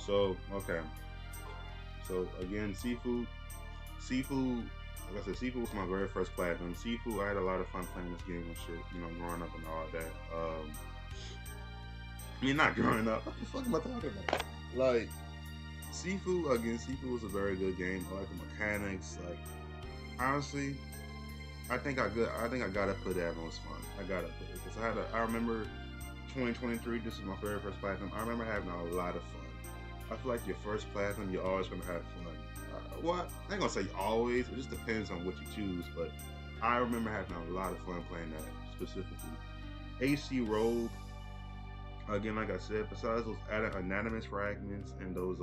So okay. So again, seafood. Like I said, seafood was my very first platinum. Seafood, I had a lot of fun playing this game and shit. You know, growing up and all that. I mean, not growing up. What the fuck am I talking about? Like seafood again. Seafood was a very good game. I like the mechanics. Like honestly, I think I gotta put that most fun. I gotta put it because I remember 2023. This is my very first platinum. I remember having a lot of fun. I feel like your first platinum, you're always gonna have fun. Well, I ain't gonna say always. It just depends on what you choose. But I remember having a lot of fun playing that specifically. AC Rogue. Again, like I said, besides those anonymous fragments and those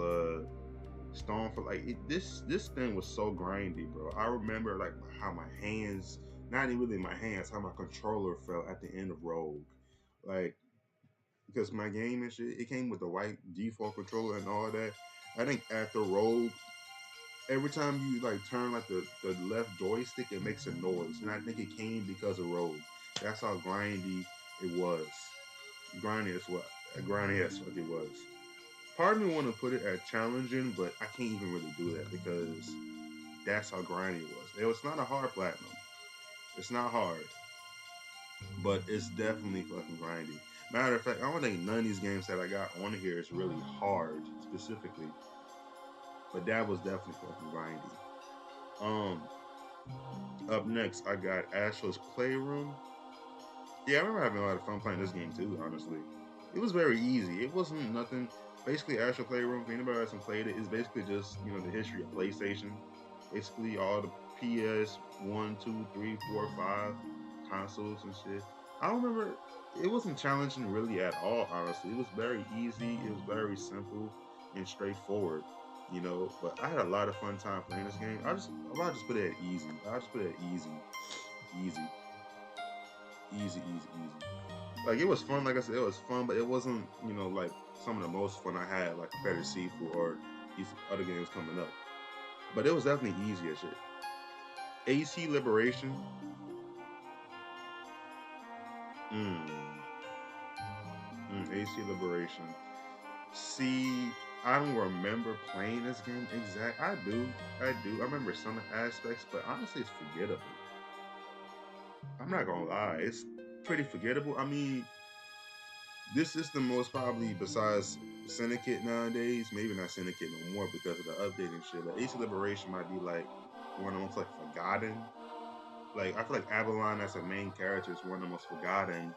stone for like this thing was so grindy, bro. I remember like how my hands, not even really my hands, how my controller felt at the end of Rogue, like because my game and shit, it came with the white default controller and all that. I think after Rogue, every time you like turn like the left joystick, it makes a noise, and I think it came because of Rogue. That's how grindy it was. Grindy is what grindy as fuck it was. Part of me want to put it at challenging, but I can't even really do that because that's how grindy it was. It was not a hard platinum. It's not hard, but it's definitely fucking grindy. Matter of fact, I don't think none of these games that I got on here is really hard specifically, but that was definitely fucking grindy. Um, Up next, I got Astro's Playroom. Yeah, I remember having a lot of fun playing this game too. Honestly, it was very easy. It wasn't nothing. Basically, Astro Playroom. For anybody that hasn't played it, is basically just the history of PlayStation. Basically, all the PS1, 2, 3, 4, 5 consoles and shit. I don't remember. It wasn't challenging really at all. Honestly, it was very easy. It was very simple and straightforward. But I had a lot of fun time playing this game. I just put it at easy. I just put it at easy, easy, easy, easy, easy. Like it was fun. Like I said, it was fun, but it wasn't like some of the most fun I had like compared to Seafood or these other games coming up. But it was definitely easy as shit. AC Liberation. Mm, AC Liberation. See, I don't remember playing this game exact. I do, I do. I remember some aspects, but honestly, it's forgettable. I'm not gonna lie, it's pretty forgettable. I mean, this is the most probably besides Syndicate nowadays. Maybe not Syndicate no more because of the updating shit. But Ace of Liberation might be like one of the most like forgotten. Like I feel like Avalon as a main character is one of the most forgotten,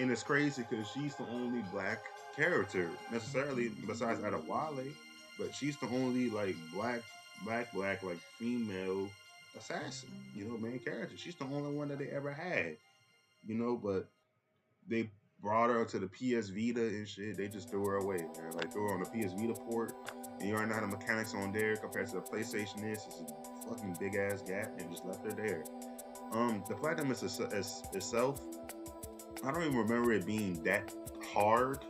and it's crazy because she's the only black character necessarily besides Adewale, but she's the only like black like female assassin. Main character. She's the only one that they ever had. But they brought her to the PS Vita and shit. They just threw her away, man. Like threw her on the PS Vita port, and you already know how the mechanics on there compared to the PlayStation is. It's a fucking big ass gap, and just left her there. The platinum itself, I don't even remember it being that hard.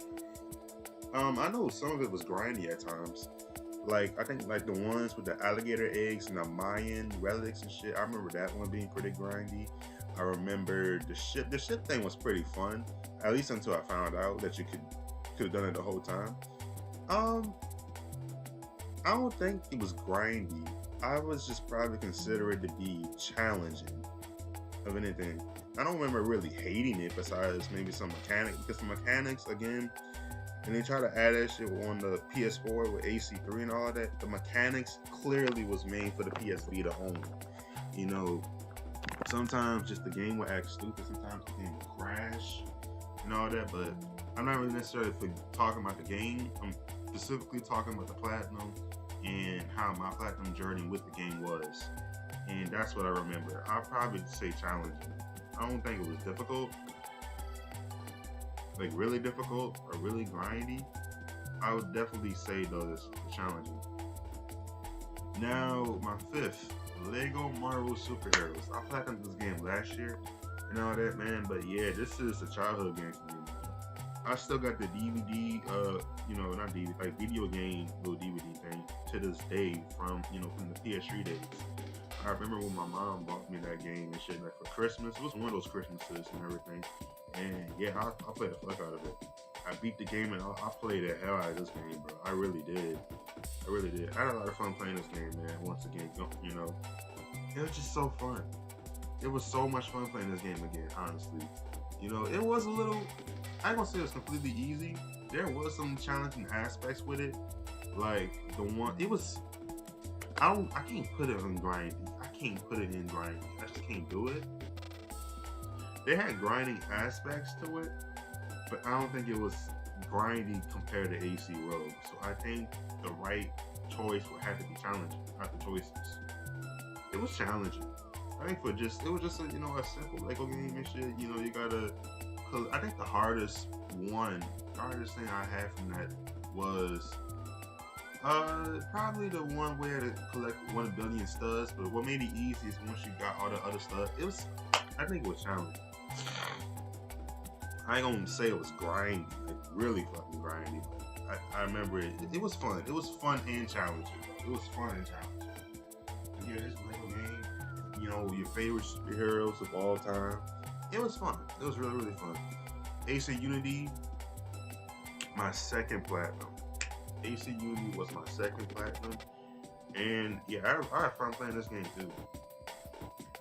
I know some of it was grindy at times. Like I think like the ones with the alligator eggs and the Mayan relics and shit. I remember that one being pretty grindy. I remember the ship. The ship thing was pretty fun, at least until I found out that you could have done it the whole time. Um, I don't think it was grindy. I was just probably consider it to be challenging of anything. I don't remember really hating it besides maybe some mechanic because the mechanics again, and they try to add that shit on the PS4 with AC3 and all that. The mechanics clearly was made for the PS Vita only. You know, sometimes just the game will act stupid. Sometimes the game will crash and all that. But I'm not really necessarily talking about the game. I'm specifically talking about the platinum and how my platinum journey with the game was. And that's what I remember. I'll probably say challenging. I don't think it was difficult, like really difficult or really grindy. I would definitely say though this challenging. Now my fifth, Lego Marvel Superheroes. I platinumed this game last year and all that, man. But yeah, this is a childhood game for me, man. I still got the DVD, not DVD, like video game little DVD thing to this day from the PS3 days. I remember when my mom bought me that game and shit like for Christmas. It was one of those Christmases and everything. And yeah, I played the fuck out of it. I beat the game and I played the hell out of this game, bro. I really did. I really did. I had a lot of fun playing this game, man. Once again, you know, it was just so fun. It was so much fun playing this game again, honestly. You know, it was a little, I ain't gonna say it was completely easy. There was some challenging aspects with it. Like the one, it was, I can't put it in grindy. I can't put it in grindy. I just can't do it. They had grinding aspects to it, but I don't think it was grindy compared to AC Rogue. So I think the right choice would have to be challenging, not the choices. It was challenging. I think it was just a, you know, a simple Lego game and shit. You know, you gotta. Cause I think the hardest thing I had from that was probably the one where to collect 1 billion studs. But what made it easy is once you got all the other stuff. I think it was challenging. I ain't gonna say it was grindy, like really fucking grindy. But I remember it. It was fun. It was fun and challenging. It was fun and challenging. And yeah, this Lego game, you know, your favorite superheroes of all time. It was fun. It was really, really fun. AC Unity, my second platinum. AC Unity was my second platinum. And yeah, I had fun playing this game too.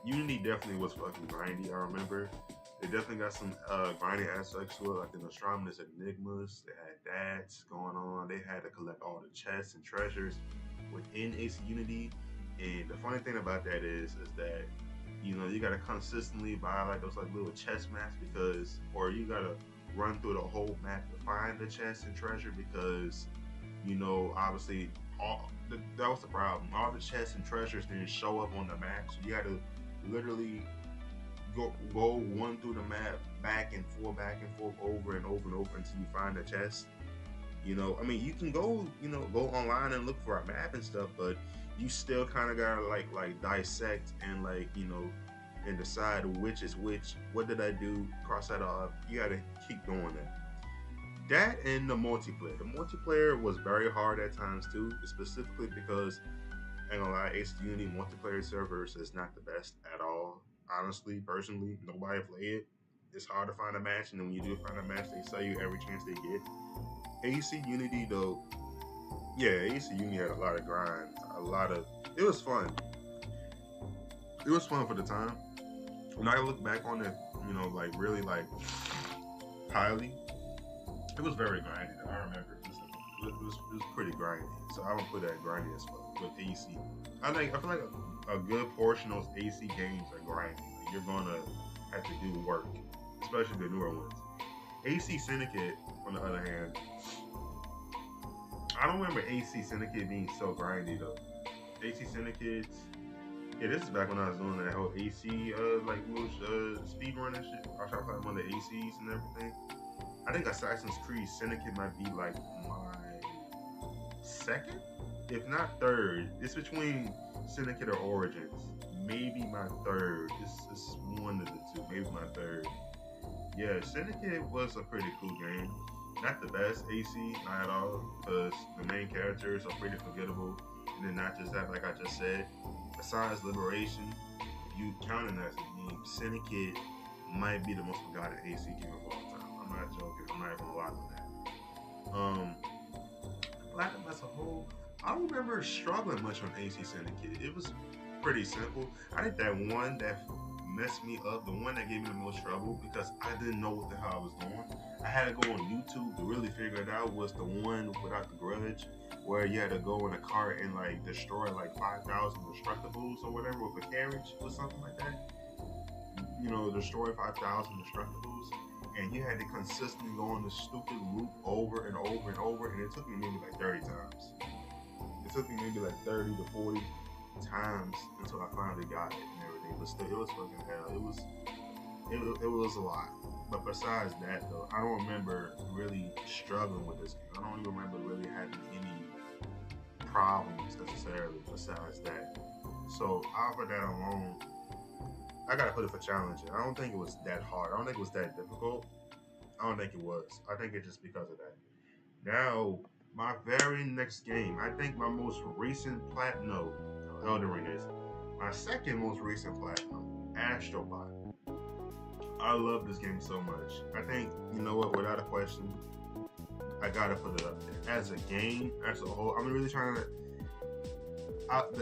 Unity definitely was fucking grindy, I remember. They definitely got some grinding aspects to it, like the Nostradamus Enigmas. They had that going on. They had to collect all the chests and treasures within AC Unity. And the funny thing about that is that, you know, you gotta consistently buy like those like little chest maps or you gotta run through the whole map to find the chest and treasure because, you know, obviously that was the problem. All the chests and treasures didn't show up on the map, so you had to literally go one through the map, back and forth, over and over and over until you find the chest. You know, I mean, you can go online and look for a map and stuff, but you still kind of gotta like dissect and like, you know, and decide which is which. What did I do? Cross that off. You gotta keep doing that. That and the multiplayer. The multiplayer was very hard at times too, specifically because, I ain't gonna lie, AC Unity multiplayer servers is not the best at all. Honestly, personally, nobody play it. It's hard to find a match, and then when you do find a match, they sell you every chance they get. AC Unity though, yeah, AC Unity had a lot of grind, it was fun. It was fun for the time. When I look back on it, you know, like really like highly, it was very grindy. I remember it was pretty grindy. So I would put that grindy as fuck with AC. I feel like a good portion of those AC games are grindy. Like you're gonna have to do work, especially the newer ones. AC Syndicate, on the other hand, I don't remember AC Syndicate being so grindy though. AC Syndicate, yeah, this is back when I was doing that whole AC like little speed run and shit. I was trying to play one of the ACs and everything. I think Assassin's Creed Syndicate might be like my second, if not third. It's between Syndicate or Origins. Maybe my third. It's one of the two. Maybe my third. Yeah, Syndicate was a pretty cool game. Not the best AC, not at all, because the main characters are pretty forgettable. And then not just that, like I just said, besides Liberation, if you count it as a game, Syndicate might be the most forgotten AC game of all time. I'm not joking. I'm not even gonna lie on that. Platinum as a whole, I don't remember struggling much on AC Syndicate. It was pretty simple. I think that one that messed me up, the one that gave me the most trouble, because I didn't know what the hell I was doing. I had to go on YouTube to really figure it out, was the one without the grudge, where you had to go in a cart and like destroy like 5,000 destructibles or whatever with a carriage or something like that. You know, destroy 5,000 destructibles, and you had to consistently go on this stupid loop over and over and over, and it took me maybe like 30 times. It took me maybe like 30 to 40 times until I finally got it and everything. But still, it was fucking hell. It was a lot. But besides that though, I don't remember really struggling with this game. I don't even remember really having any problems necessarily besides that. So off of that alone, I gotta put it for challenging. I don't think it was that hard. I don't think it was that difficult. I don't think it was. I think it's just because of that. Now, my very next game, I think my most recent platinum, Elden Ring is. My second most recent platinum, Astrobot. I love this game so much. I think, you know what, without a question, I gotta put it up there. As a game, as a whole, I'm really trying to.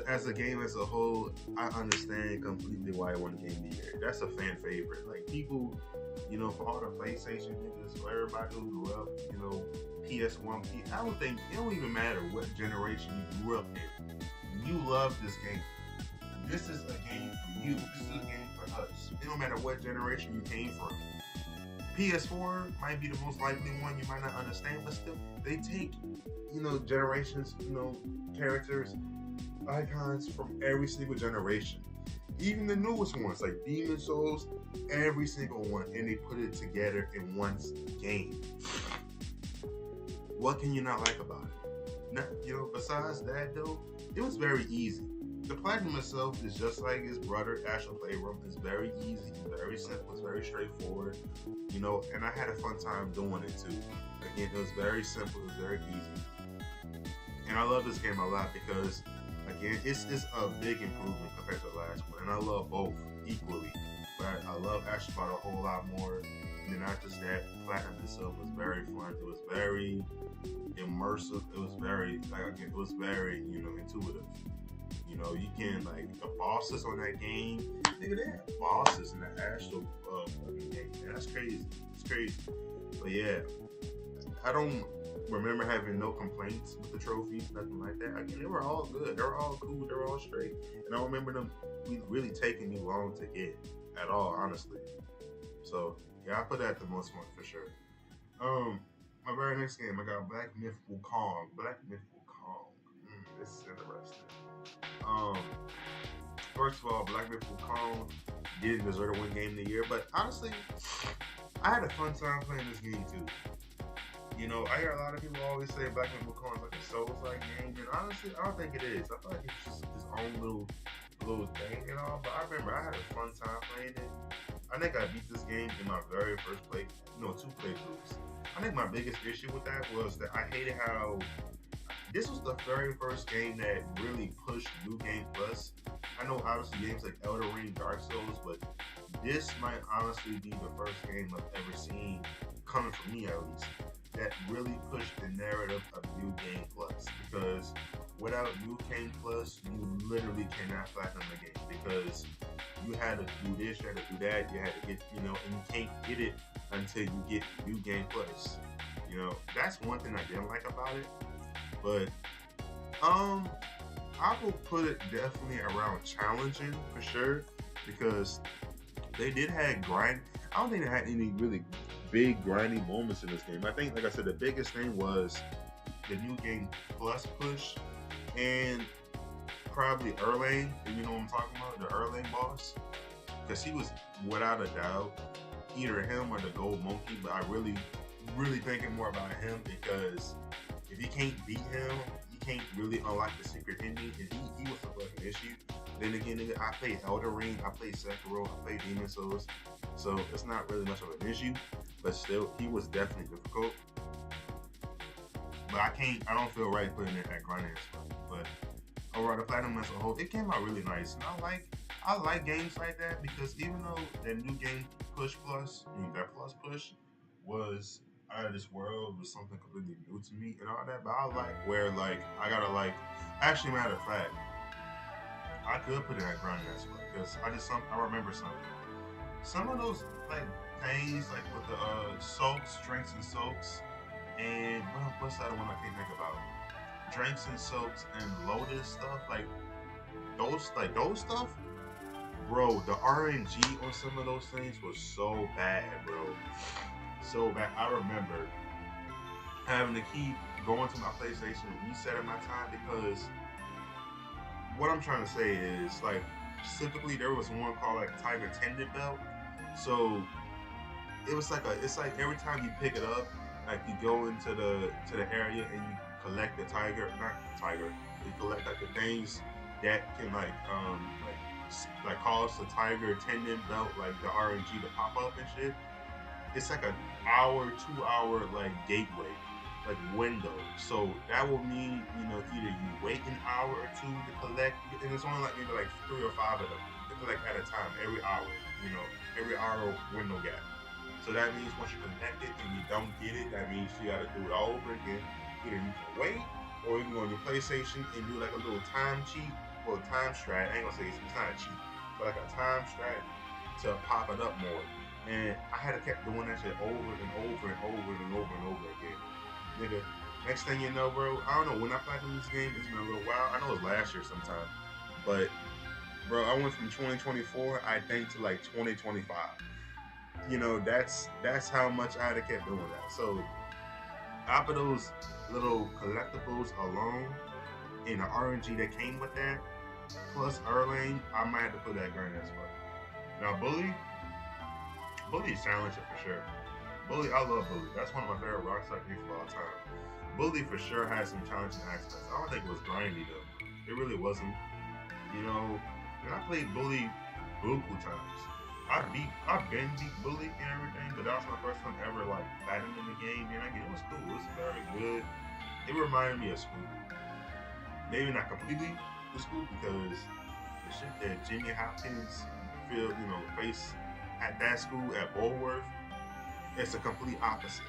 As a game as a whole, I understand completely why it won Game of the Year. That's a fan favorite. Like people, for all the PlayStation niggas, for everybody who grew up, PS1, I don't think it don't even matter what generation you grew up in. You love this game. This is a game for you. This is a game for us. It don't matter what generation you came from. PS4 might be the most likely one you might not understand, but still, they take, generations, characters, icons from every single generation. Even the newest ones, like Demon Souls, every single one, and they put it together in one game. What can you not like about it? Besides that though, it was very easy. The platinum itself is just like his brother, Astral Playroom. It's very easy, it's very simple, it's very straightforward, and I had a fun time doing it too. Again, it was very simple, it was very easy. And I love this game a lot because, again, it's a big improvement compared to the last one. And I love both equally. But I love Astral a whole lot more. And then not just that, Platinum itself was very fun. It was very immersive. It was very, intuitive. You can, the bosses on that game, nigga, they have bosses in the Astral game. Man, that's crazy. It's crazy. But yeah, I don't remember having no complaints with the trophies, nothing like that. Again, they were all good. They were all cool. They were all straight. And I don't remember them really taking me long to get at all, honestly. So, yeah, I put that the most one for sure. My very next game, I got Black Myth Wukong. Black Myth Wukong. This is interesting. First of all, Black Myth Wukong didn't deserve to win Game of the Year, but honestly, I had a fun time playing this game too. I hear a lot of people always say Black Myth Wukong is like a Souls-like game, and honestly, I don't think it is. I feel like it's just his own little thing and all, but I remember I had a fun time playing it. I think I beat this game in my very first two playthroughs. I think my biggest issue with that was that I hated how this was the very first game that really pushed New Game Plus. I know obviously games like Elden Ring, Dark Souls, but this might honestly be the first game I've ever seen, coming from me at least, that really pushed the narrative of New Game Plus. Because without New Game Plus, you literally cannot platinum the game, because you had to do this, you had to do that, you had to get, and you can't get it until you get New Game Plus. That's one thing I didn't like about it. But I will put it definitely around challenging for sure, because they did have grind. I don't think they had any really big grinding moments in this game. I think, like I said, the biggest thing was the New Game Plus push, and probably Erlang, if you know what I'm talking about, the Erlang boss, because he was without a doubt either him or the Gold Monkey. But I really thinking more about him, because if you can't beat him, you can't really unlock the secret ending, and he was a fucking issue. Then again, nigga, I played Elden Ring, I played Sekiro, I played Demon Souls, so it's not really much of an issue. But still, he was definitely difficult. But I don't feel right putting it at grinding stuff. But overall, the Platinum as a whole, it came out really nice, and I like games like that, because even though that New Game Push Plus, that Plus push was out of this world, was something completely new to me and all that, but I like where I gotta actually, matter of fact, I could put it at grinding as well, because I remember some of those things with the soaks, drinks and soaks, and what's that one I can't think about? Drinks and soaks and Lotus stuff, those stuff, bro. The RNG on some of those things was so bad, bro. So bad. I remember having to keep going to my PlayStation and resetting my time, because what I'm trying to say is, specifically, there was one called Tiger Tendon Belt. So it was it's like every time you pick it up, you go into the area and you collect the tiger, not the tiger, you collect the things that can cause the Tiger Tendon Belt, the RNG to pop up and shit. It's like an hour, 2 hour gateway, window. So that will mean, either you wait an hour or two to collect, and it's only maybe 3 or 5 of them to collect at a time every hour, every hour window gap. So that means once you're connected and you don't get it, that means you gotta do it all over again. Either you can wait, or you can go on your PlayStation and do like a little time cheat or time strat. I ain't gonna say it's not a cheat, but like a time strat to pop it up more. And I had to kept doing that shit over and over and over and over and over again. Nigga, next thing you know, bro, I don't know when I played this game, it's been a little while. I know it was last year sometime. But bro, I went from 2024, I think, to like 2025. You know, that's how much I had to kept doing that. So after those little collectibles alone and the RNG that came with that, plus Erlang, I might have to put that Grand as well. Now Bully is talented for sure. Bully, I love Bully. That's one of my favorite Rockstar games of all time. Bully for sure has some challenging aspects. I don't think it was grindy though. It really wasn't. You know, and I played Bully buku times. I've been beat Bully and everything, but that was my first time ever like batting in the game. And again, it was cool. It was very good. It reminded me of school. Maybe not completely the school because the shit that Jimmy Hopkins feel, face at that school at Bulworth, it's a complete opposite.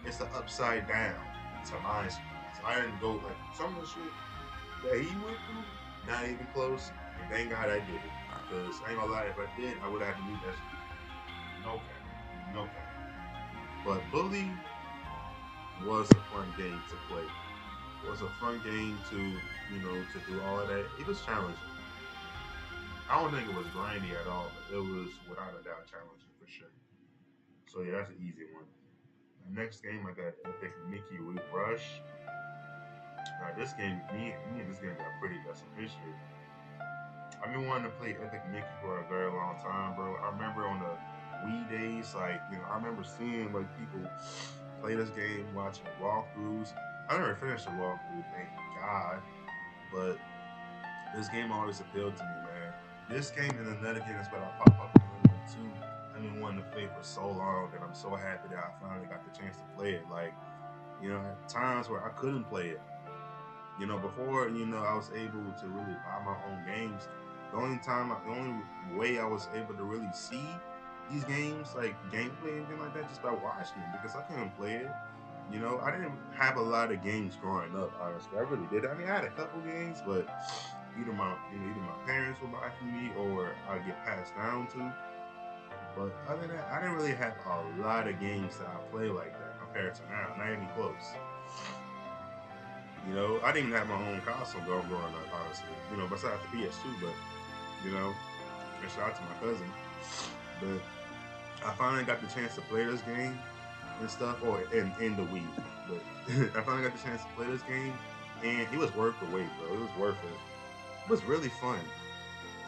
It's the upside down to my school. So I didn't go like some of the shit that he went through, not even close. And thank God I did it. Because I ain't gonna lie, if I did, I would have had to leave that shit. No cap. No cap. But Bully was a fun game to play. It was a fun game to do all of that. It was challenging. I don't think it was grindy at all, but it was without a doubt challenging for sure. So yeah, that's an easy one. The next game I got Epic Mickey Root Rush. Now this game, me and this game got some history. I've been wanting to play Epic Mickey for a very long time, bro. I remember on the Wii days, like, I remember seeing like people play this game, watching walkthroughs. I never finished the walkthrough, thank God. But this game always appealed to me, man. This game and another game that's about to pop up in a little bit too. I've been wanting to play for so long that I'm so happy that I finally got the chance to play it. Like, at times where I couldn't play it. Before, I was able to really buy my own games. The only way I was able to really see these games, like gameplay and things like that, just by watching them because I couldn't play it. I didn't have a lot of games growing up. Honestly, I really did. I mean, I had a couple games, but either my parents would buy for me or I'd get passed down to. But other than that, I didn't really have a lot of games that I play like that compared to now. Not even close. I didn't even have my own console growing up, honestly. Besides the PS2, but and shout out to my cousin. But I finally got the chance to play this game and stuff, or in the Wii. But I finally got the chance to play this game, and it was worth the wait, bro. It was worth it. It was really fun.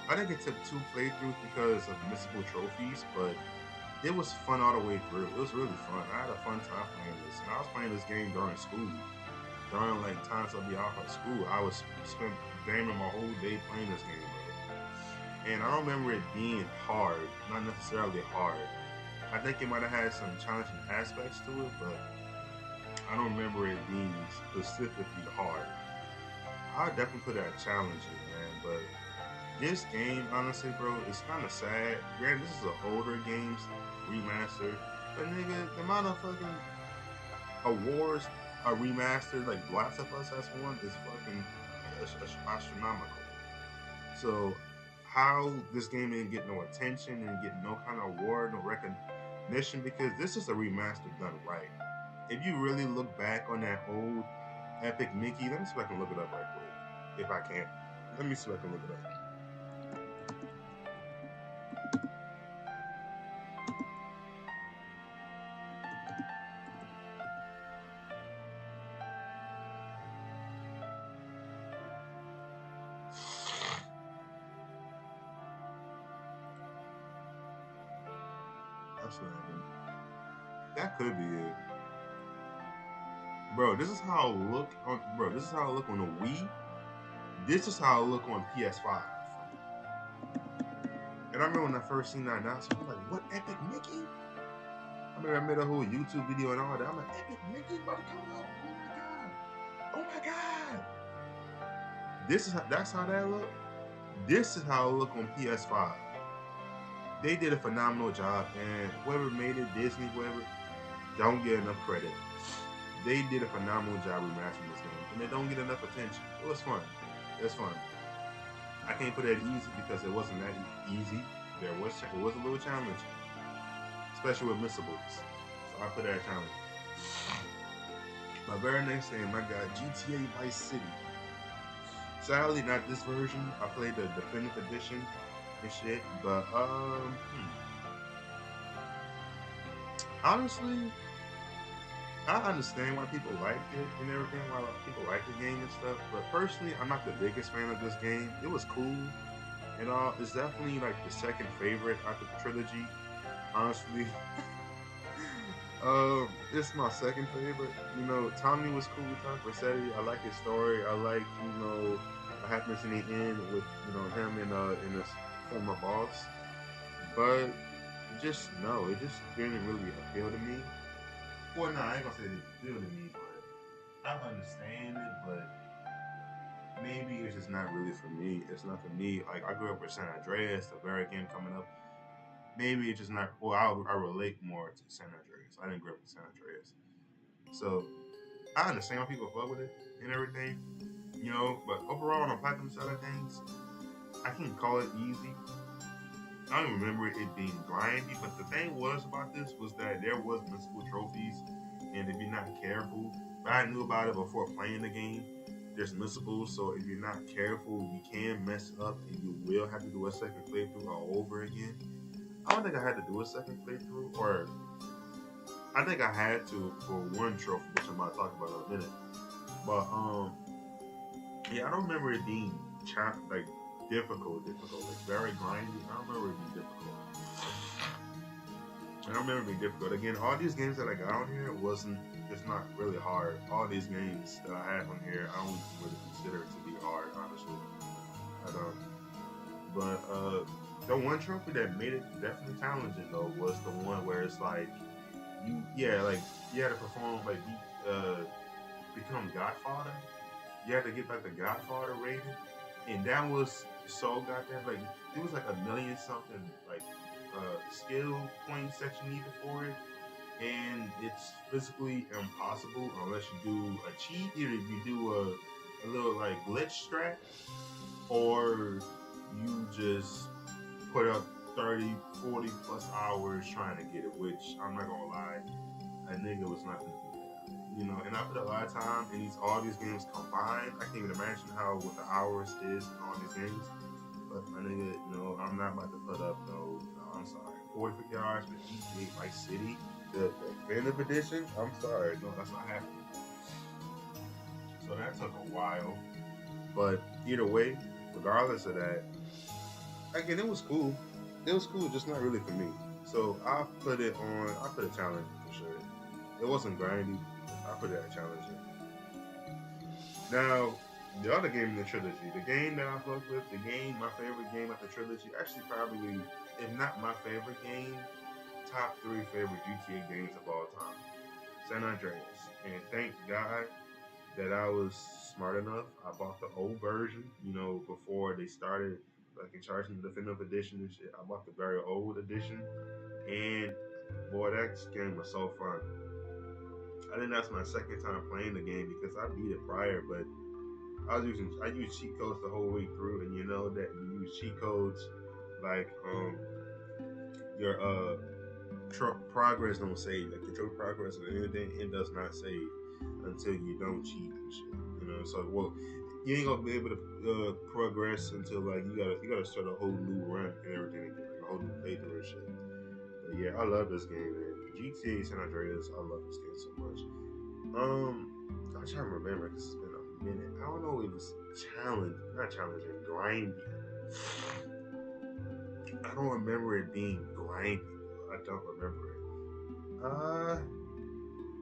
I think it took 2 playthroughs because of missable trophies, but it was fun all the way through. It was really fun. I had a fun time playing this, and I was playing this game during school. During like times I'd be off of school, I was spend gaming my whole day playing this game, bro. And I don't remember it being hard, not necessarily hard. I think it might have had some challenging aspects to it, but I don't remember it being specifically hard. I definitely put that challenging, man. But this game, honestly, bro, it's kind of sad. Granted, this is an older games remaster, but nigga, the amount of fucking awards a remastered like Last of Us has won is fucking astronomical. So how this game didn't get no attention and get no kind of award, no recognition, because this is a remaster done right. If you really look back on that old Epic Mickey, let me see if I can look it up right quick. If I can. Let me see if I can look it up. That's what I mean. That could be it. Bro, this is how I look on this is how I look on the Wii. This is how I look on PS5. And I remember when I first seen that announcement, I was like, what, Epic Mickey? I remember I made a whole YouTube video and all that. I'm like, Epic Mickey about to come out. Oh my god. Oh my god. That's how that look. This is how it look on PS5. They did a phenomenal job, and whoever made it, Disney, whoever, don't get enough credit. They did a phenomenal job remastering this game, and they don't get enough attention. It was fun. It was fun. I can't put it easy because it wasn't that easy. It was a little challenge, especially with missables. So I put that challenge. My very next game, I got GTA Vice City. Sadly, not this version. I played the definitive edition and shit. But honestly, I understand why people like it and everything, why people like the game and stuff. But personally, I'm not the biggest fan of this game. It was cool and all. It's definitely like the second favorite out of the trilogy. Honestly, it's my second favorite. You know, Tommy was cool. Tom Vercetti. I like his story. I like what happens in the end with him and his former boss. But just no, it just didn't really appeal to me. Well, no, I ain't gonna say it didn't appeal to me, but I understand it. But maybe it's just not really for me. It's not for me. Like I grew up with San Andreas, the very game coming up. Maybe it's just not. Well, I relate more to San Andreas. I didn't grow up with San Andreas, so I understand why people fuck with it and everything. But overall on the platinum side of things, I can call it easy. I don't remember it being grindy, but the thing was about this was that there was multiple trophies, and if you're not careful, but I knew about it before playing the game. There's missables, so if you're not careful, you can mess up, and you will have to do a second playthrough all over again. I don't think I had to do a second playthrough, or I think I had to for one trophy, which I'm about to talk about in a minute. But yeah, I don't remember it being like difficult, like very grindy. I don't remember it being difficult. I don't remember it being difficult. Again, all these games that I got on here wasn't. It's not really hard. All these games that I have on here, I don't really consider it to be hard, honestly. I don't. But the one trophy that made it definitely challenging though was the one where it's like like you had to perform like become Godfather. You had to get like the Godfather rating, and that was so goddamn like it was like a million something like skill points that you needed for it, and it's physically impossible unless you do a cheat. Either you do a little like glitch strat, or you just put up 30, 40 plus hours trying to get it, which I'm not gonna lie, a nigga was not gonna do that. And I put a lot of time in all these games combined. I can't even imagine how what the hours is in all these games. But my nigga, I'm not about to put up I'm sorry, 40, 50 hours for GTA Vice City, the definitive edition. I'm sorry, no, that's not happening. So that took a while. But either way, regardless of that, again, it was cool. It was cool, just not really for me. So I put it on. I put a challenge for sure. It wasn't grindy. I put it at challenging. Now, the other game in the trilogy, the game that I fuck with, my favorite game of the trilogy, actually probably, if not my favorite game, top three favorite GTA games of all time, San Andreas. And thank God that I was smart enough. I bought the old version, before they started like charging the definitive edition and shit. I bought the very old edition, and boy, that game was so fun. I think that's my second time playing the game because I beat it prior, but I used cheat codes the whole way through, and you know that you use cheat codes like your progress don't save, like your progress or anything, it does not save until you don't cheat and shit. So well, you ain't gonna be able to progress until like you gotta start a whole new run and everything again, like a whole new playthrough and shit. But yeah, I love this game, man. GTA San Andreas, I love this game so much. I'm trying to remember because it's been a minute. I don't know if it was not challenging, grindy. I don't remember it being grindy. I don't remember it.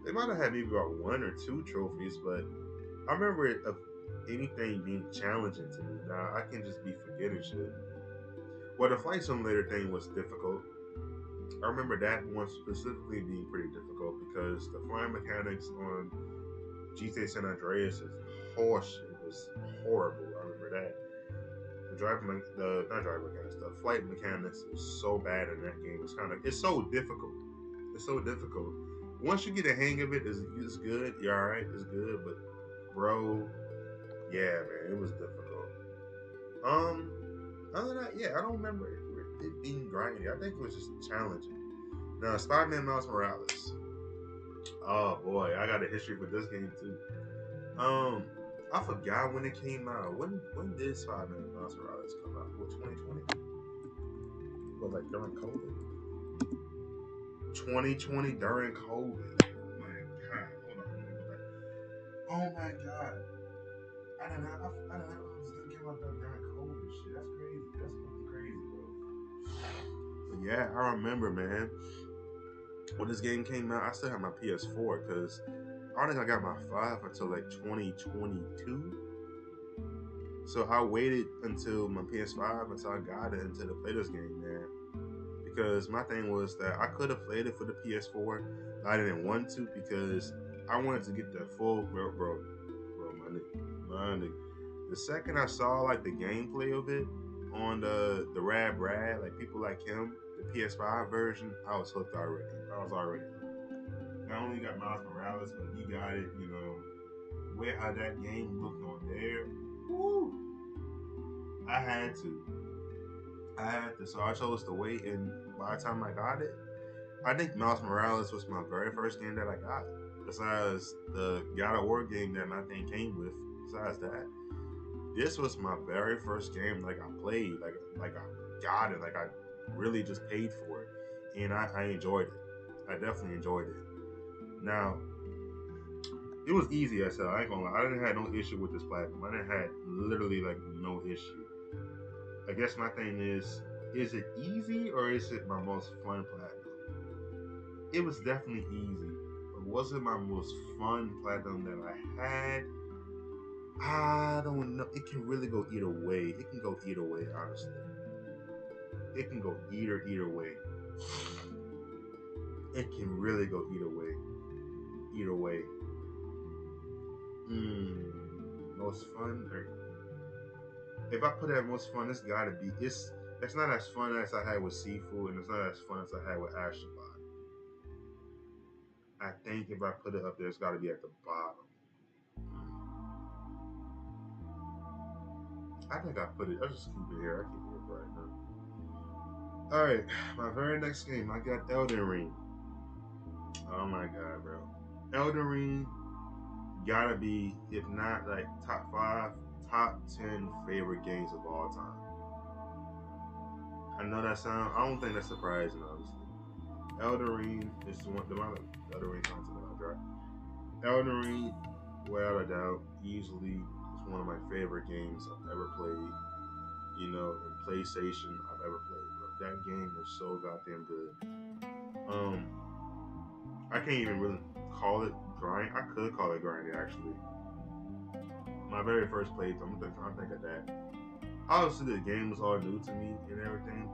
They might have had maybe about one or two trophies, but I remember it of anything being challenging to me. Now I can just be forgetting shit. Well, the flight simulator thing was difficult. I remember that one specifically being pretty difficult because the flying mechanics on GTA San Andreas is horseshit. It was horrible. I remember that. The the not driving mechanics, the flight mechanics is so bad in that game. It's so difficult. It's so difficult. Once you get a hang of it, it's good. You're all right. It's good, but bro, yeah, man, it was difficult. Um, Other than that, yeah, I don't remember it being grindy. I think it was just challenging. Now, Spider-Man Miles Morales. Oh boy, I got a history with this game too. Um, I forgot when it came out. When did Spider-Man Miles Morales come out? What 2020? What like during COVID? 2020 during COVID. Oh my god! Hold on, let me go back. Oh my god! I didn't know this game came out during COVID. Shit, that's crazy. That's fucking crazy, bro. But yeah, I remember, man. When this game came out, I still had my PS4 because I don't think I got my 5 until like 2022. So I waited until my PS5 until I got it until to play this game, man. Because my thing was that I could have played it for the PS4, but I didn't want to because I wanted to get the full my nigga. The second I saw like the gameplay of it on the Rad Brad, like people like him, the PS5 version, I was hooked already. I was already hooked. Not only got Miles Morales, but he got it, where how that game looked on there. Woo! I had to. So I chose to wait, and by the time I got it, I think Miles Morales was my very first game that I got. Besides the God of War game that my thing came with, besides that, this was my very first game like I played, like I got it, like I really just paid for it, and I enjoyed it. I definitely enjoyed it. Now, it was easy as hell. I ain't gonna lie. I didn't have no issue with this platform. I didn't have literally like no issue. I guess my thing is it easy or is it my most fun platinum? It was definitely easy. But was it my most fun platinum that I had? I don't know. It can really go either way. It can go either way, honestly. It can go either way. It can really go either way. Either way. Most fun. If I put it at most fun, it's gotta be. It's not as fun as I had with Sifu, and it's not as fun as I had with Astrobot. I think if I put it up there, it's gotta be at the bottom. I think I put it. I'll just keep it here. I keep it right now. All right, my very next game, I got Elden Ring. Oh my god, bro! Elden Ring gotta be, if not like top 5, top 10 favorite games of all time. I know that sound. I don't think that's surprising, honestly. Elden Ring is the amount of Elden Ring content that I drop. Elden Ring, without a doubt, easily is one of my favorite games I've ever played. In PlayStation I've ever played, bro. That game is so goddamn good. Um, I can't even really call it grind. I could call it grinding actually. My very first playthrough, I'm thinking of that. Obviously, the game was all new to me and everything,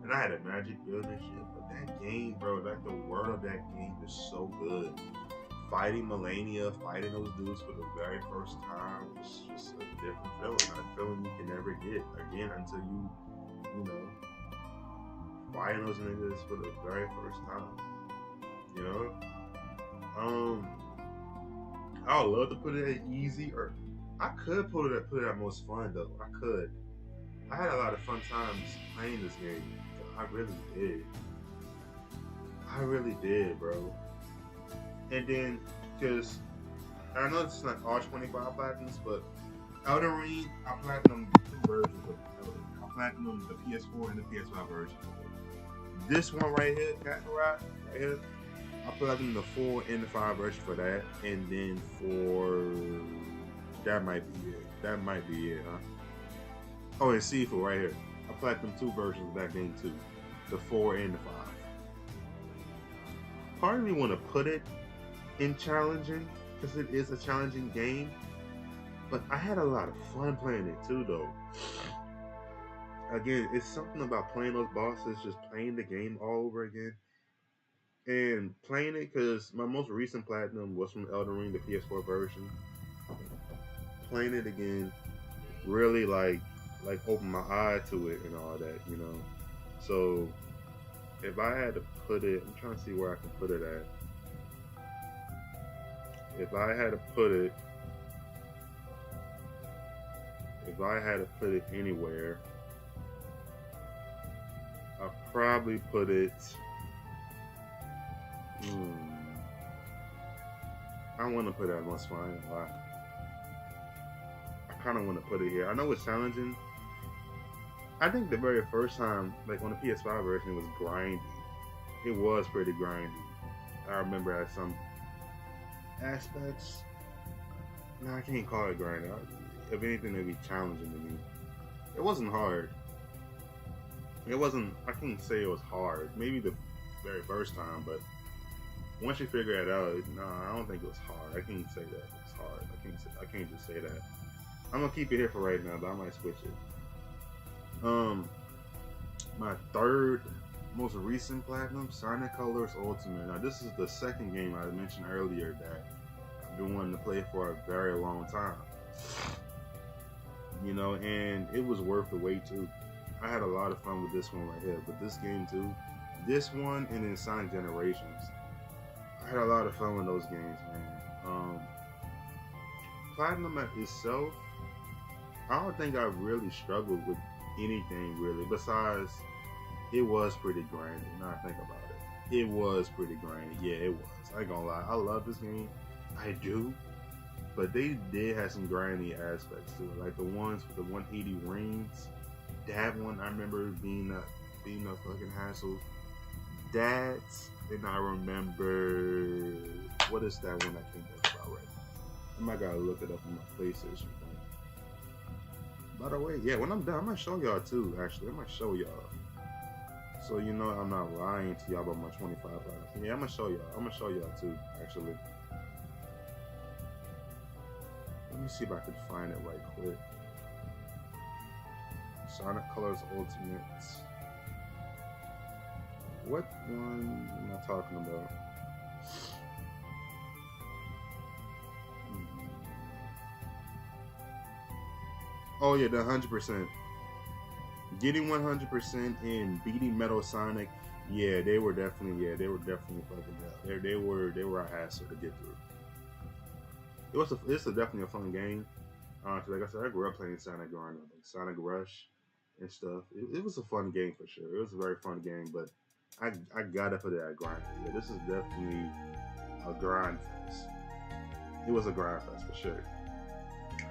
and I had a magic build and shit. But that game, bro, like the world of that game is so good. Fighting Melania, fighting those dudes for the very first time was just a different feeling. A feeling you can never get again until you know, fighting those niggas for the very first time. You know, I would love to put it at easy, or I could put it at most fun though. I could. I had a lot of fun times playing this game. I really did. I really did, bro. And then, because I know it's not all 25 platinums, but Elden Ring, I platinum 2 versions of Elden Ring. I platinum the PS4 and the PS5 version. This one right here, Kakarot, right here, I platinum the 4 and the 5 version for that. And then that might be it. That might be it, huh? Oh, and Sifu right here. I platinum 2 versions of that game too. The 4 and the 5. Part of me want to put it in challenging because it is a challenging game, but I had a lot of fun playing it too though. Again, it's something about playing those bosses, just playing the game all over again and playing it, because my most recent platinum was from Elden Ring, the PS4 version. Playing it again, really like like open my eye to it and all that, you know. So if I had to put it, I'm trying to see where I can put it at. If I had to put it, if I had to put it anywhere, I'll probably put it. I want to put it at Most Fine. Why? I kind of want to put it here. I know it's challenging. I think the very first time, like on the PS5 version, it was grindy. It was pretty grindy. I remember at some aspects. No, I can't call it grindy. If anything, it'd be challenging to me. It wasn't hard. It wasn't. I can't say it was hard. Maybe the very first time, but once you figure it out, no, I don't think it was hard. I can't say that it was hard. I can't just say that. I'm gonna keep it here for right now, but I might switch it. My third most recent platinum, Sonic Colors Ultimate. Now, this is the second game I mentioned earlier that I've been wanting to play for a very long time. You know, and it was worth the wait too. I had a lot of fun with this one right here, but this game too, this one and then Sonic Generations, I had a lot of fun with those games, man. Platinum itself, I don't think I really struggled with anything really, besides it was pretty grindy. Now I think about it, it was pretty grindy. Yeah, it was. I ain't gonna lie, I love this game, I do, but they did have some grindy aspects to it, like the ones with the 180 rings. That one I remember being a fucking hassle. That, and I remember, what is that one I think that's about right now? I might gotta look it up on my PlayStation thing. By the way, yeah, when I'm done, I'm gonna show y'all too, actually. I'm gonna show y'all. So you know I'm not lying to y'all about my 25 hours. Yeah, I'm gonna show y'all. I'm gonna show y'all too, actually. Let me see if I can find it right quick. Sonic Colors Ultimate. What one am I talking about? Oh yeah, the 100%. Getting 100% and beating Metal Sonic. Yeah, they were definitely fucking hell. They were a hassle to get through. It's definitely a fun game. Cause like I said, I grew up playing Sonic growing up, like Sonic Rush and stuff. It was a fun game for sure. It was a very fun game, but I gotta put it at grind. Yeah, this is definitely a grind fest. It was a grind fest for sure.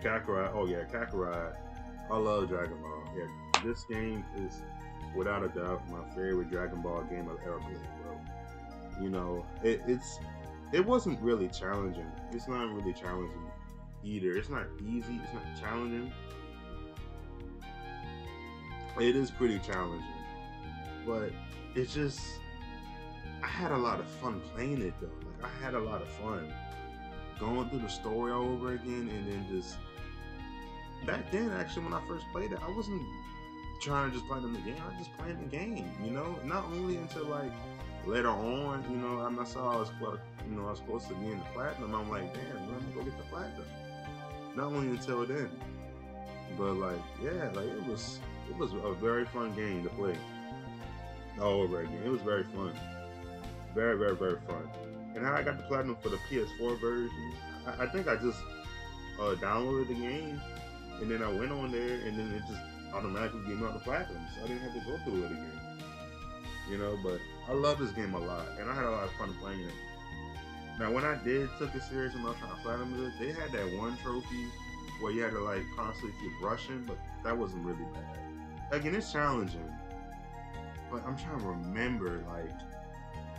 Kakarot, oh yeah, Kakarot. I love Dragon Ball. Yeah, this game is without a doubt my favorite Dragon Ball game I've ever played, bro. You know, it wasn't really challenging. It's not really challenging either. It's not easy. It's not challenging. It is pretty challenging, but it's just I had a lot of fun playing it though. Like I had a lot of fun going through the story all over again, and then just back then, actually, when I first played it, I wasn't trying to just play the game. I was just playing the game, you know. Not only until like later on, you know, I saw I was, you know, I was close to getting the platinum. I'm like, damn, let me go get the platinum. Not only until then, but like, yeah, like it was a very fun game to play all over again. It was very fun, very, very, very fun. And how I got the platinum for the PS4 version, I think I just downloaded the game, and then I went on there, and then it just automatically gave me all the platinum, so I didn't have to go through it again. You know, but I love this game a lot, and I had a lot of fun playing it. Now, when I took it serious and I was trying to platinum it, they had that one trophy where you had to like constantly keep rushing, but that wasn't really bad. Again, it's challenging, but I'm trying to remember, like,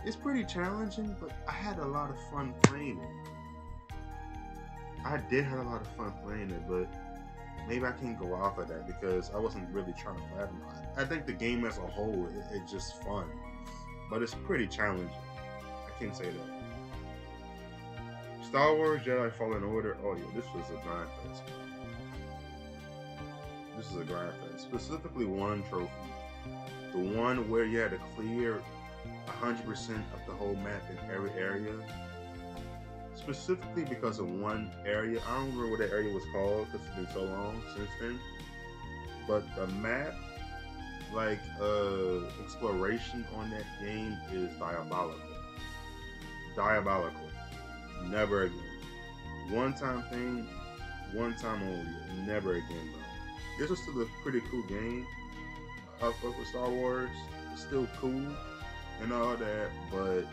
it's pretty challenging, but I had a lot of fun playing it. I did have a lot of fun playing it, but maybe I can't go off of that because I wasn't really trying to platinum it. I think the game as a whole, it's just fun, but it's pretty challenging. I can't say that. Star Wars Jedi Fallen Order. Oh yeah, this was a grind fest. This is a grind fest. Specifically one trophy. The one where you had to clear 100% of the whole map in every area. Specifically because of one area. I don't remember what that area was called because it's been so long since then. but the map, like exploration on that game is diabolical. Diabolical. Never again. One time thing, one time only. Never again, bro. This was still a pretty cool game. I fuck with Star Wars. It's still cool and all that, but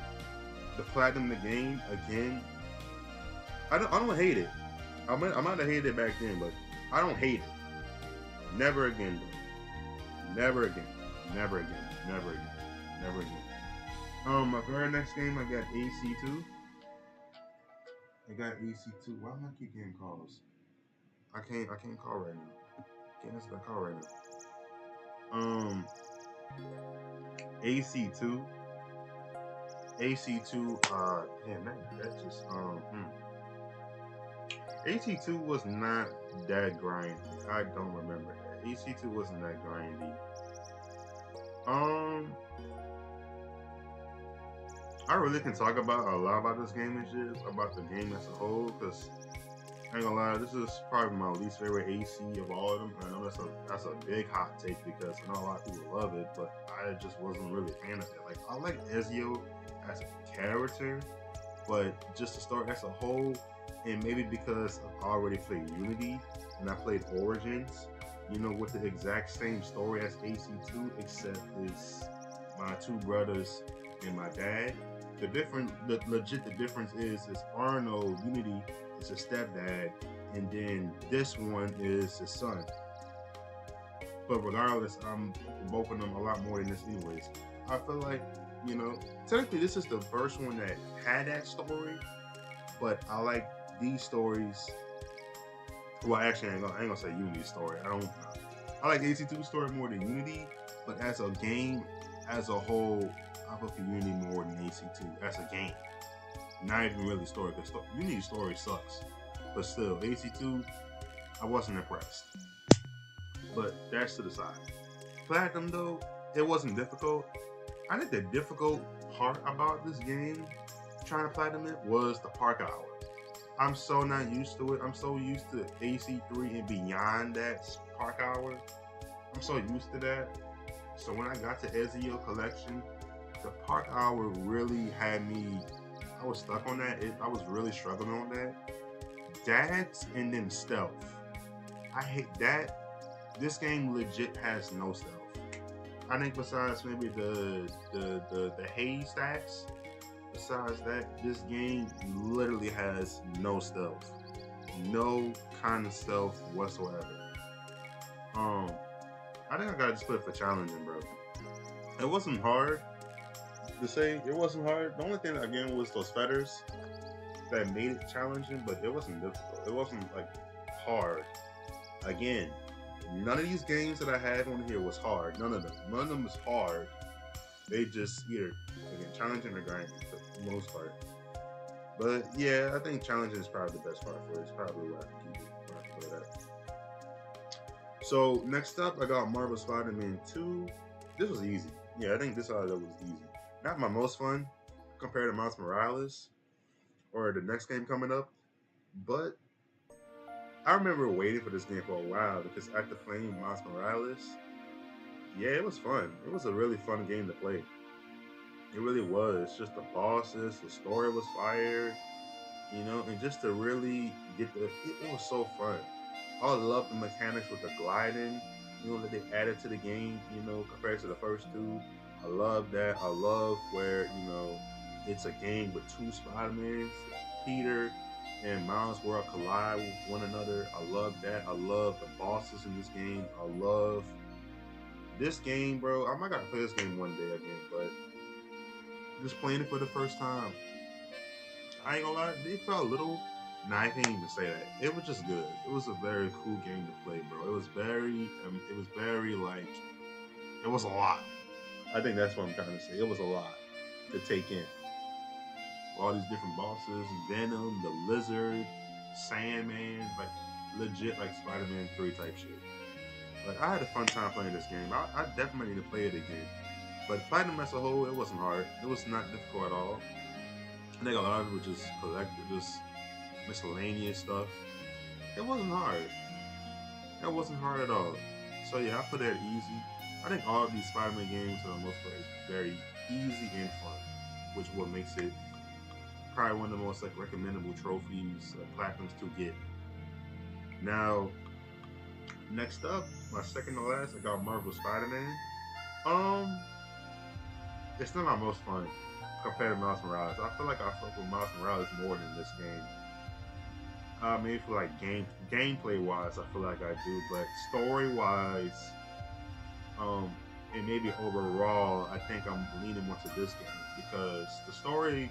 the platinum the game again. I don't hate it. I might have hated it back then, but I don't hate it. Never again, bro. Never again. Never again. Never again. Never again. My very next game I got AC2. I got AC2. Why am I keep getting calls? I can't call right now. Can't answer that call right now. AC2. AC2, damn, that just, AC2 was not that grindy. I don't remember that. AC2 wasn't that grindy. I really can talk about a lot about this game and shit, about the game as a whole, because I ain't gonna lie, this is probably my least favorite AC of all of them. I know that's a big hot take because I know a lot of people love it, but I just wasn't really a fan of it. Like, I like Ezio as a character, but just the story as a whole, and maybe because I've already played Unity and I played Origins, you know, with the exact same story as AC2, except it's my two brothers and my dad. The difference is Arnold Unity is his stepdad, and then this one is his son. But regardless, I'm both of them a lot more than this anyways. I feel like, you know, technically this is the first one that had that story, but I like these stories. Well, actually, I ain't gonna say Unity story. I like AC2 story more than Unity, but as a game, as a whole, I prefer Unity more than AC2 as a game. Not even really story, because Unity story sucks. But still, AC2, I wasn't impressed. But that's to the side. Platinum though, it wasn't difficult. I think the difficult part about this game, trying to platinum it, was the park hour. I'm so not used to it. I'm so used to AC3 and beyond that park hour. I'm so used to that. So when I got to Ezio Collection, the park hour really had me. I was stuck on that. I was really struggling on that. That and then stealth. I hate that. This game legit has no stealth. I think besides maybe the haze stacks, besides that, this game literally has no stealth. No kind of stealth whatsoever. I think I gotta just put it for challenging, bro. It wasn't hard to say. It wasn't hard. The only thing again was those feathers that made it challenging, but it wasn't difficult. It wasn't like hard. Again, none of these games that I had on here was hard. None of them. None of them was hard. They just either again challenging or grinding for the most part. But yeah, I think challenging is probably the best part for it. It's probably where I can keep it. Where I can put it at. So next up, I got Marvel Spider-Man 2. This was easy. Yeah, I think this was easy. Not my most fun compared to Miles Morales or the next game coming up, but I remember waiting for this game for a while because after playing Miles Morales, yeah, it was fun. It was a really fun game to play. It really was. Just the bosses, the story was fire, you know, and just to really get it was so fun. I love the mechanics with the gliding, you know, that they added to the game, you know, compared to the first two. I love that. I love where, you know, it's a game with two Spider-Mans, Peter and Miles World collide with one another. I love that. I love the bosses in this game. I love this game, bro. I might gotta play this game one day again, but just playing it for the first time, I ain't gonna lie, it felt a little. Nah, I can't even say that. It was just good. It was a very cool game to play, bro. It was very like, it was a lot. I think that's what I'm trying to say. It was a lot to take in. All these different bosses, Venom, the Lizard, Sandman, like legit like Spider-Man 3 type shit. Like I had a fun time playing this game. I definitely need to play it again. But Platinum as a whole, it wasn't hard. It was not difficult at all. I think a lot of it was just collected, just miscellaneous stuff. It wasn't hard. It wasn't hard at all. So yeah, I put that easy. I think all of these Spider-Man games, for the most part, is very easy and fun, which what makes it probably one of the most like recommendable trophies, platinums to get. Now, next up, my second to last, I got Marvel Spider-Man. Um, it's not my most fun compared to Miles Morales. I feel like I fuck with Miles Morales more than this game. Maybe for like gameplay wise, I feel like I do, but story wise, um, and maybe overall, I think I'm leaning more to this game because the story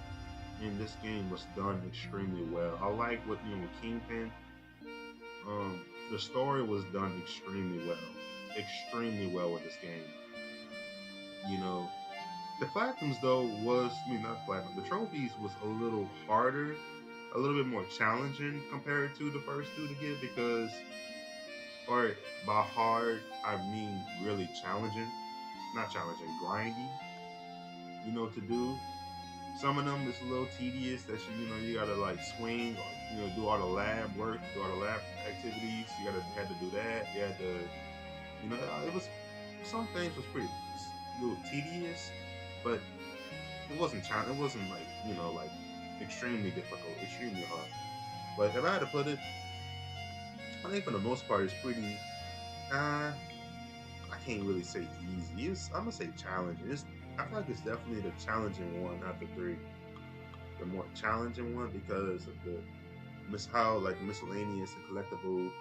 in this game was done extremely well. I like what with Kingpin. The story was done extremely well with this game. You know, the platinums though was, I mean not platinum, the trophies was a little harder, a little bit more challenging compared to the first two to get because, or by hard I mean really challenging, not challenging, grindy. To do. Some of them is a little tedious that you gotta like swing or do all the lab work, do all the lab activities. You had to do that. You had to, it was some things was pretty a little tedious, but it wasn't It wasn't like like extremely difficult, extremely hard. But if I had to put it, I think for the most part it's pretty. I can't really say easy. I'm gonna say challenging. I feel like it's definitely the challenging one out of the three. The more challenging one because of the how like miscellaneous and collectible,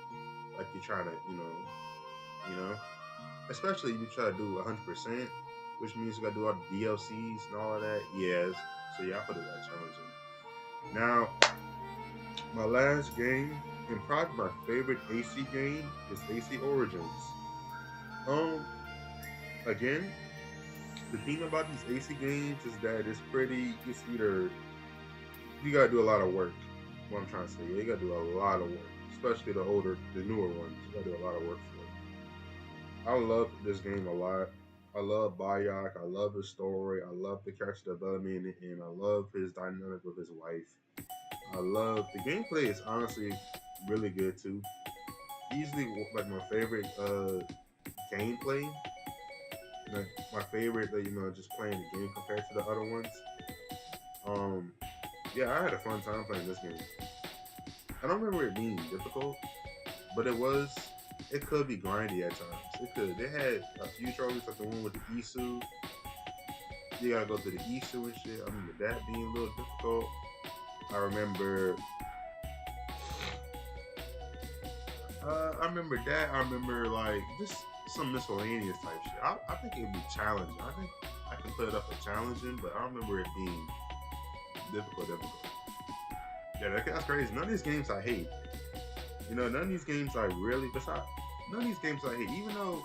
like you try to you know, especially if you try to do 100%, which means you gotta do all the DLCs and all of that. Yes, so yeah, I put it that challenging. Now, my last game and probably my favorite AC game is AC Origins. Um, again, the thing about these AC games is that it's either you gotta do a lot of work. What I'm trying to say, yeah, you gotta do a lot of work, especially the newer ones. You gotta do a lot of work for it. I love this game a lot. I love Bayok. I love his story. I love the character development, and I love his dynamic with his wife. I love the gameplay. Is honestly really good too. Easily like my favorite gameplay. Like my favorite, just playing the game compared to the other ones. Um, yeah, I had a fun time playing this game. I don't remember it being difficult, but it was. It could be grindy at times. It could. They had a few trophies like the one with the Isu. You gotta go through the Isu and shit. I remember that being a little difficult. I remember. I remember that. I remember like just some miscellaneous type shit. I think it'd be challenging. I think I can put it up for challenging, but I remember it being difficult. Yeah, that's crazy. None of these games I hate. None of these games I really. Besides, none of these games I hate. Even though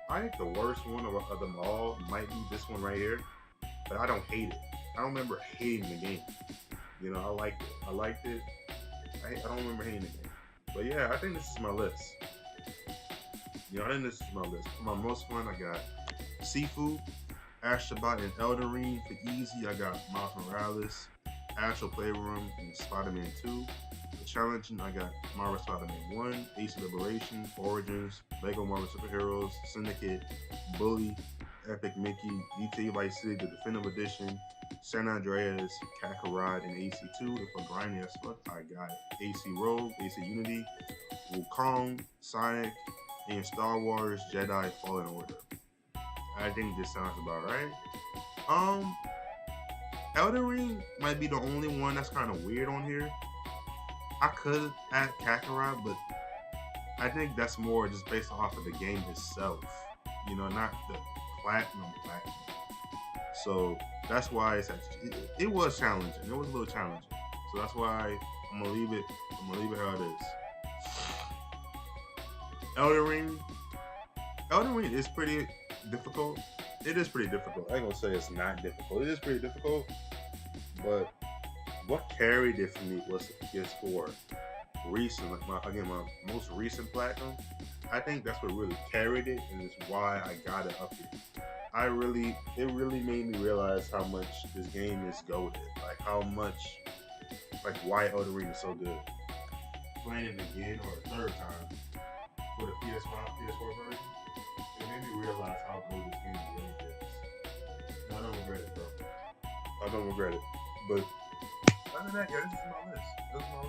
I think the worst one of them all might be this one right here, but I don't hate it. I don't remember hating the game. I liked it. I don't remember hating the game. But yeah, I think this is my list. I think this is my list. For my most fun, I got Sifu, Astrobot, and Elden Ring. For easy, I got Miles Morales, Astral Playroom, and Spider-Man 2. For challenging, I got Marvel Spider-Man 1, Ace of Liberation, Origins, Lego Marvel Superheroes, Syndicate, Bully, Epic Mickey, GTA Vice City, the Definitive Edition, San Andreas, Kakarot, and AC2. And for grinding as fuck, I got AC Rogue, AC Unity, Wukong, Sonic, and Star Wars Jedi Fallen Order. I think this sounds about right. Um, Elden Ring might be the only one that's kind of weird on here. I could add Kakarot, but I think that's more just based off of the game itself. Not the platinum. So that's why it was challenging. It was a little challenging. So that's why I'm gonna leave it. I'm gonna leave it how it is. Elden Ring. Elden Ring is pretty difficult. It is pretty difficult. I ain't gonna say it's not difficult. It is pretty difficult. But what carried it for me was PS4 recent, like my most recent platinum. I think that's what really carried it, and it's why I got it up here. It really made me realize how much this game is goated. Like how much, like why Elden Ring is so good. Playing it again or a third time, for the PS4 version, it made me realize how good this game really is. And I don't regret it, bro. I don't regret it. But other than that, yeah, this is my list. This is my list.